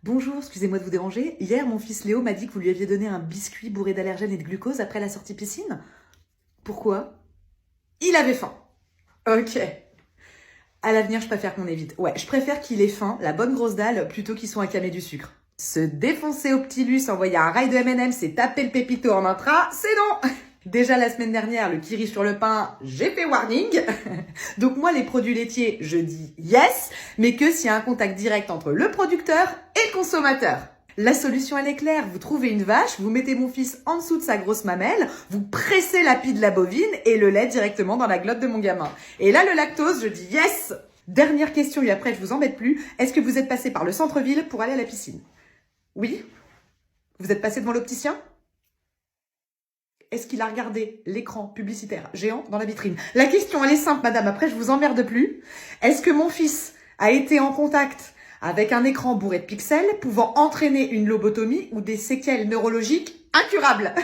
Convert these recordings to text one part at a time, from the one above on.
Bonjour, excusez-moi de vous déranger. Hier, mon fils Léo m'a dit que vous lui aviez donné un biscuit bourré d'allergènes et de glucose après la sortie piscine. Pourquoi? Il avait faim. Ok. À l'avenir, je préfère qu'on évite. Ouais, je préfère qu'il ait faim, la bonne grosse dalle, plutôt qu'il soit accamé du sucre. Se défoncer au petit Luce, envoyer un rail de M&M's et taper le pépito en intra, c'est non. Déjà la semaine dernière, le kiri sur le pain, j'ai fait warning. Donc moi, les produits laitiers, je dis yes, mais que s'il y a un contact direct entre le producteur et le consommateur. La solution, elle est claire. Vous trouvez une vache, vous mettez mon fils en dessous de sa grosse mamelle, vous pressez la pie de la bovine et le lait directement dans la glotte de mon gamin. Et là, le lactose, je dis yes. Dernière question et après, je vous embête plus. Est-ce que vous êtes passé par le centre-ville pour aller à la piscine? Oui? Vous êtes passé devant l'opticien? Est-ce qu'il a regardé l'écran publicitaire géant dans la vitrine? La question, elle est simple, madame. Après, je vous emmerde plus. Est-ce que mon fils a été en contact avec un écran bourré de pixels pouvant entraîner une lobotomie ou des séquelles neurologiques incurables?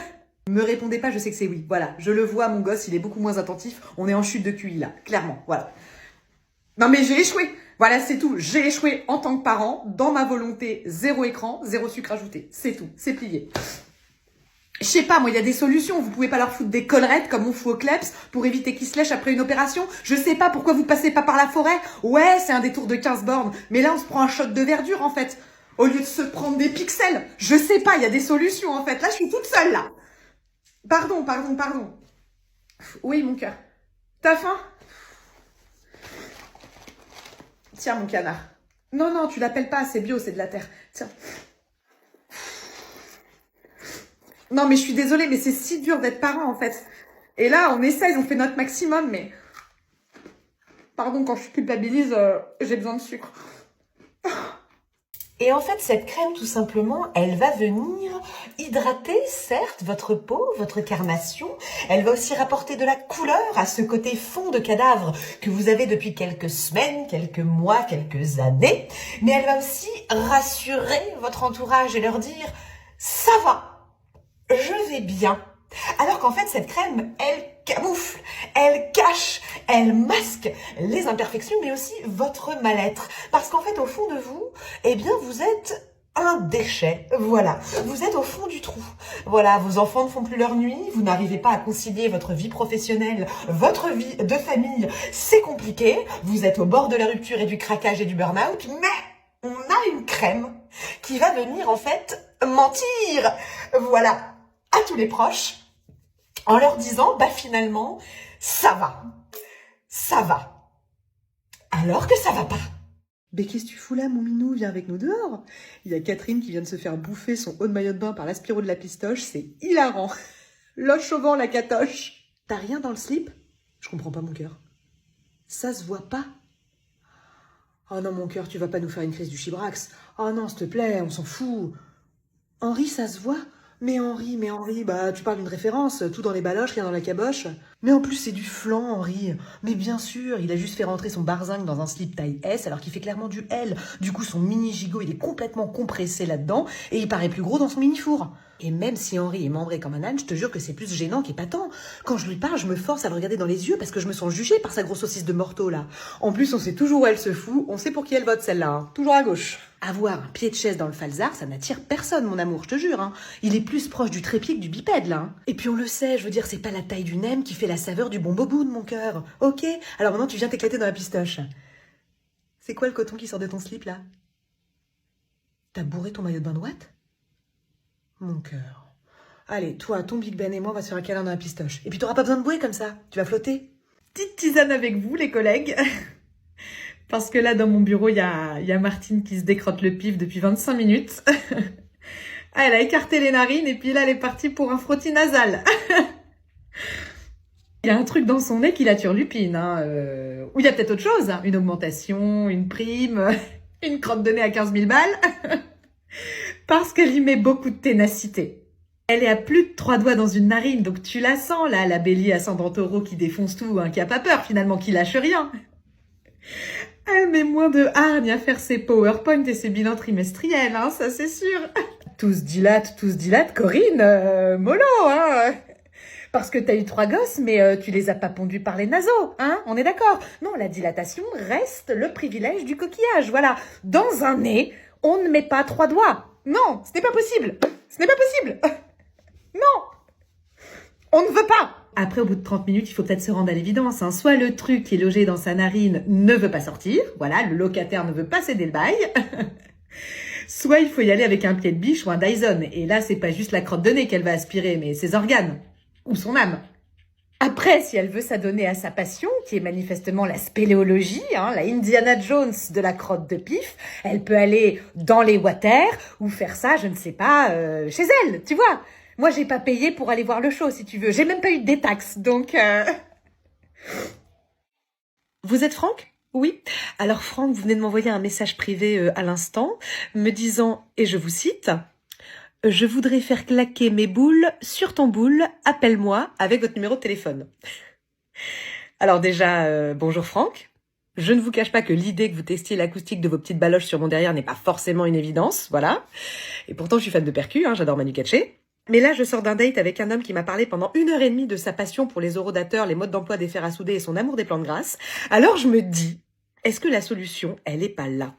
Me répondez pas, je sais que c'est oui. Voilà, je le vois, mon gosse, il est beaucoup moins attentif. On est en chute de QI là, clairement. Voilà. Non mais j'ai échoué. Voilà, c'est tout. J'ai échoué en tant que parent, dans ma volonté, zéro écran, zéro sucre ajouté. C'est tout, c'est plié. Je sais pas, moi, il y a des solutions. Vous pouvez pas leur foutre des collerettes comme on fout au Kleps pour éviter qu'ils se lèchent après une opération. Je sais pas pourquoi vous passez pas par la forêt. Ouais, c'est un détour de 15 bornes. Mais là, on se prend un shot de verdure, en fait. Au lieu de se prendre des pixels. Je sais pas, il y a des solutions, en fait. Là, je suis toute seule, là. Pardon. Oui, mon cœur. T'as faim? Tiens, mon canard. Non, tu l'appelles pas, c'est bio, c'est de la terre. Tiens. Non, mais je suis désolée, mais c'est si dur d'être parent, en fait. Et là, on essaye, on fait notre maximum, mais... Pardon, quand je culpabilise, j'ai besoin de sucre. Et en fait, cette crème, tout simplement, elle va venir hydrater, certes, votre peau, votre carnation. Elle va aussi rapporter de la couleur à ce côté fond de cadavre que vous avez depuis quelques semaines, quelques mois, quelques années. Mais elle va aussi rassurer votre entourage et leur dire « ça va, je vais bien ». Alors qu'en fait, cette crème, elle camoufle, elle cache, elle masque les imperfections, mais aussi votre mal-être. Parce qu'en fait, au fond de vous, eh bien, vous êtes un déchet. Voilà. Vous êtes au fond du trou. Voilà. Vos enfants ne font plus leur nuit. Vous n'arrivez pas à concilier votre vie professionnelle, votre vie de famille. C'est compliqué. Vous êtes au bord de la rupture et du craquage et du burn-out. Mais on a une crème qui va venir, en fait, mentir. Voilà. À tous les proches, en leur disant, bah finalement, ça va, alors que ça va pas. Mais qu'est-ce que tu fous là, mon minou? Viens avec nous dehors. Il y a Catherine qui vient de se faire bouffer son haut de maillot de bain par l'aspiro de la pistoche, c'est hilarant. Loche au vent, la catoche. T'as rien dans le slip? Je comprends pas, mon cœur. Ça se voit pas? Oh non, mon cœur, tu vas pas nous faire une crise du chibrax. Oh non, s'il te plaît, on s'en fout. Henri, ça se voit? Mais Henri, bah tu parles d'une référence, tout dans les baloches, rien dans la caboche. Mais en plus c'est du flan, Henri. Mais bien sûr, il a juste fait rentrer son barzingue dans un slip taille S alors qu'il fait clairement du L. Du coup son mini gigot il est complètement compressé là-dedans et il paraît plus gros dans son mini four. Et même si Henri est membré comme un âne, je te jure que c'est plus gênant qu'épatant. Quand je lui parle, je me force à le regarder dans les yeux parce que je me sens jugée par sa grosse saucisse de morteau là. En plus on sait toujours où elle se fout, on sait pour qui elle vote celle-là, hein. Toujours à gauche. Avoir un pied de chaise dans le falzar, ça n'attire personne, mon amour, je te jure. Hein. Il est plus proche du trépied que du bipède, là. Hein. Et puis on le sait, je veux dire, c'est pas la taille du nem qui fait la saveur du bon boboon, mon cœur. Ok, alors maintenant tu viens t'éclater dans la pistoche. C'est quoi le coton qui sort de ton slip, là? T'as bourré ton maillot de bain de Watt? Mon cœur. Allez, toi, ton Big Ben et moi, on va se faire un câlin dans la pistoche. Et puis t'auras pas besoin de bouer comme ça, tu vas flotter. Petite tisane avec vous, les collègues. Parce que là, dans mon bureau, il y a Martine qui se décrotte le pif depuis 25 minutes. Ah, elle a écarté les narines et puis là, elle est partie pour un frottis nasal. Il y a un truc dans son nez qui la turlupine. Hein, ou il y a peut-être autre chose. Hein, une augmentation, une prime, une crotte de nez à 15 000 balles. Parce qu'elle y met beaucoup de ténacité. Elle est à plus de 3 doigts dans une narine, donc tu la sens, là, la bélier ascendant taureau qui défonce tout, hein, qui a pas peur finalement, qui lâche rien. Elle met moins de hargne à faire ses PowerPoint et ses bilans trimestriels, hein, ça c'est sûr. Tous dilate, Corinne, mollo, hein. Parce que t'as eu 3 gosses, mais tu les as pas pondus par les naseaux, hein, on est d'accord. Non, la dilatation reste le privilège du coquillage, voilà. Dans un nez, On ne met pas 3 doigts. Non, ce n'est pas possible. Ce n'est pas possible. Non. On ne veut pas. Après, au bout de 30 minutes, il faut peut-être se rendre à l'évidence. Hein. Soit le truc qui est logé dans sa narine ne veut pas sortir. Voilà, le locataire ne veut pas céder le bail. Soit il faut y aller avec un pied de biche ou un Dyson. Et là, c'est pas juste la crotte de nez qu'elle va aspirer, mais ses organes. Ou son âme. Après, si elle veut s'adonner à sa passion, qui est manifestement la spéléologie, hein, la Indiana Jones de la crotte de pif, elle peut aller dans les water ou faire ça, je ne sais pas, chez elle, tu vois. Moi, j'ai pas payé pour aller voir le show, si tu veux. J'ai même pas eu de détaxe, donc... Vous êtes Franck ? Oui. Alors Franck, vous venez de m'envoyer un message privé à l'instant, me disant, et je vous cite... Je voudrais faire claquer mes boules sur ton boule, appelle-moi avec votre numéro de téléphone. Alors déjà, bonjour Franck. Je ne vous cache pas que l'idée que vous testiez l'acoustique de vos petites baloches sur mon derrière n'est pas forcément une évidence, voilà. Et pourtant, je suis fan de percu, hein, j'adore Manu Katché. Mais là, je sors d'un date avec un homme qui m'a parlé pendant 1h30 de sa passion pour les horodateurs, les modes d'emploi des fers à souder et son amour des plantes grasses. Alors je me dis, est-ce que la solution, elle est pas là,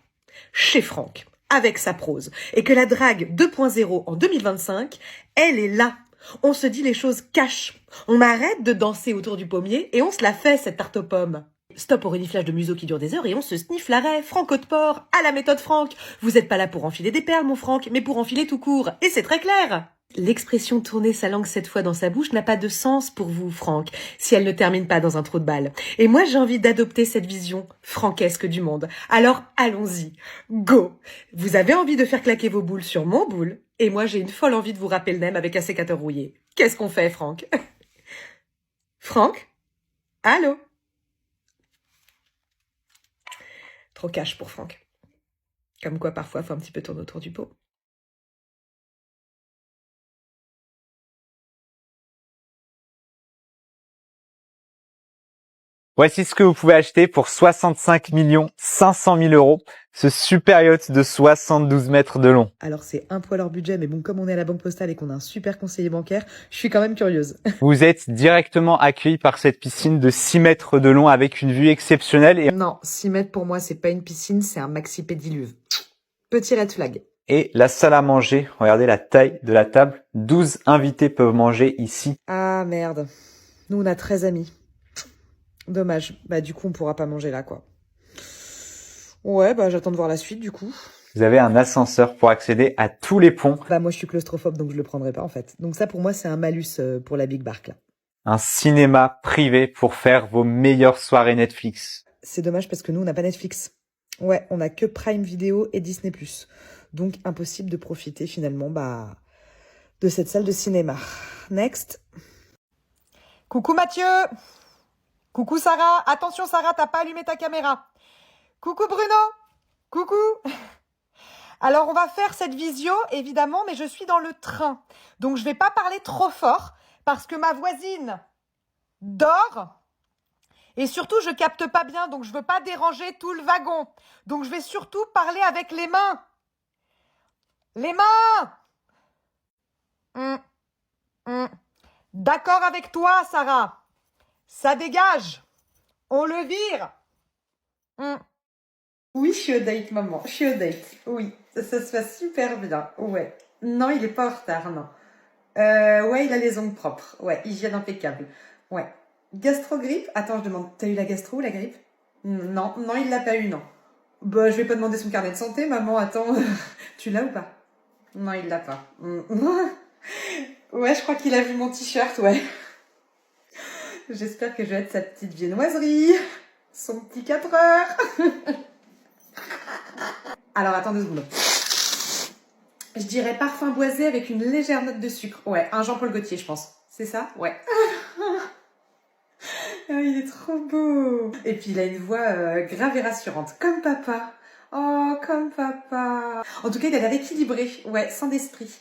chez Franck, avec sa prose, et que la drague 2.0 en 2025, elle est là. On se dit les choses cash. On arrête de danser autour du pommier et on se la fait, cette tarte aux pommes. Stop au reniflage de museau qui dure des heures et on se sniffe l'arrêt. Franck Hauteport, à la méthode Franck. Vous êtes pas là pour enfiler des perles, mon Franck, mais pour enfiler tout court. Et c'est très clair. L'expression tourner sa langue 7 fois dans sa bouche n'a pas de sens pour vous, Franck, si elle ne termine pas dans un trou de balle. Et moi, j'ai envie d'adopter cette vision franquesque du monde. Alors, allons-y. Go! Vous avez envie de faire claquer vos boules sur mon boule, et moi, j'ai une folle envie de vous râper le nem avec un sécateur rouillé. Qu'est-ce qu'on fait, Franck? Franck? Allô? Trop cash pour Franck. Comme quoi, parfois, faut un petit peu tourner autour du pot. Voici ce que vous pouvez acheter pour 65 500 000 euros, ce super yacht de 72 mètres de long. Alors c'est un poil hors budget, mais bon, comme on est à la Banque Postale et qu'on a un super conseiller bancaire, je suis quand même curieuse. Vous êtes directement accueilli par cette piscine de 6 mètres de long avec une vue exceptionnelle Non, 6 mètres pour moi, c'est pas une piscine, c'est un maxi pédiluve. Petit red flag. et la salle à manger. Regardez la taille de la table. 12 invités peuvent manger ici. Ah merde, nous on a 13 amis. Dommage, bah du coup on pourra pas manger là quoi. Ouais, bah j'attends de voir la suite du coup. Vous avez un ascenseur pour accéder à tous les ponts. Bah moi je suis claustrophobe donc je le prendrai pas en fait. Donc ça pour moi c'est un malus pour la Big Bark là. Un cinéma privé pour faire vos meilleures soirées Netflix. C'est dommage parce que nous on n'a pas Netflix. Ouais, on a que Prime Video et Disney+. Donc impossible de profiter finalement de cette salle de cinéma. Next. Coucou Mathieu. Coucou Sarah. Attention Sarah, t'as pas allumé ta caméra. Coucou Bruno. Coucou. Alors on va faire cette visio évidemment, mais je suis dans le train. Donc je vais pas parler trop fort parce que ma voisine dort. Et surtout, je capte pas bien, donc je veux pas déranger tout le wagon. Donc je vais surtout parler avec les mains. Les mains. D'accord avec toi, Sarah. Ça dégage. On le vire. Oui, je suis au date, maman. Je suis au date. Oui, ça se passe super bien. Ouais. Non, il est pas en retard, non. Ouais, il a les ongles propres. Ouais, hygiène impeccable. Ouais. Gastro-grippe? Attends, je demande. T'as eu la gastro ou la grippe? Non, non, il l'a pas eu, non. Bah, je vais pas demander son carnet de santé, maman. Attends, tu l'as ou pas? Non, il l'a pas. Ouais, je crois qu'il a vu mon t-shirt, ouais. J'espère que je vais être sa petite viennoiserie. Son petit 4 heures. Alors, attends 2 secondes. Je dirais parfum boisé avec une légère note de sucre. Ouais, un Jean-Paul Gaultier, je pense. C'est ça? Ouais. Ah, il est trop beau. Et puis, il a une voix grave et rassurante. Comme papa. Oh, comme papa. En tout cas, il a l'air équilibré. Ouais, sans d'esprit.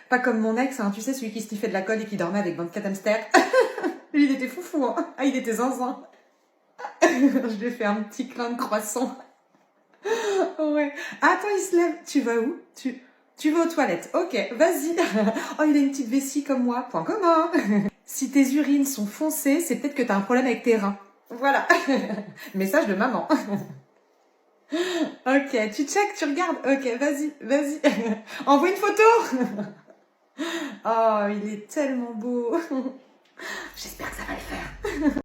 Pas comme mon ex, hein, tu sais, celui qui sniffait de la colle et qui dormait avec 24 hamsters. Lui, il était foufou, hein. Ah, il était zinzin. Je lui ai fait un petit clin de croissant. Ouais. Attends, il se lève. Tu vas où? Tu vas aux toilettes. Ok, vas-y. Oh, il a une petite vessie comme moi. Point commun. Si tes urines sont foncées, c'est peut-être que t'as un problème avec tes reins. Voilà. Message de maman. Ok, tu check, tu regardes. Ok, vas-y, vas-y. Envoie une photo. Oh, il est tellement beau. J'espère que ça va le faire.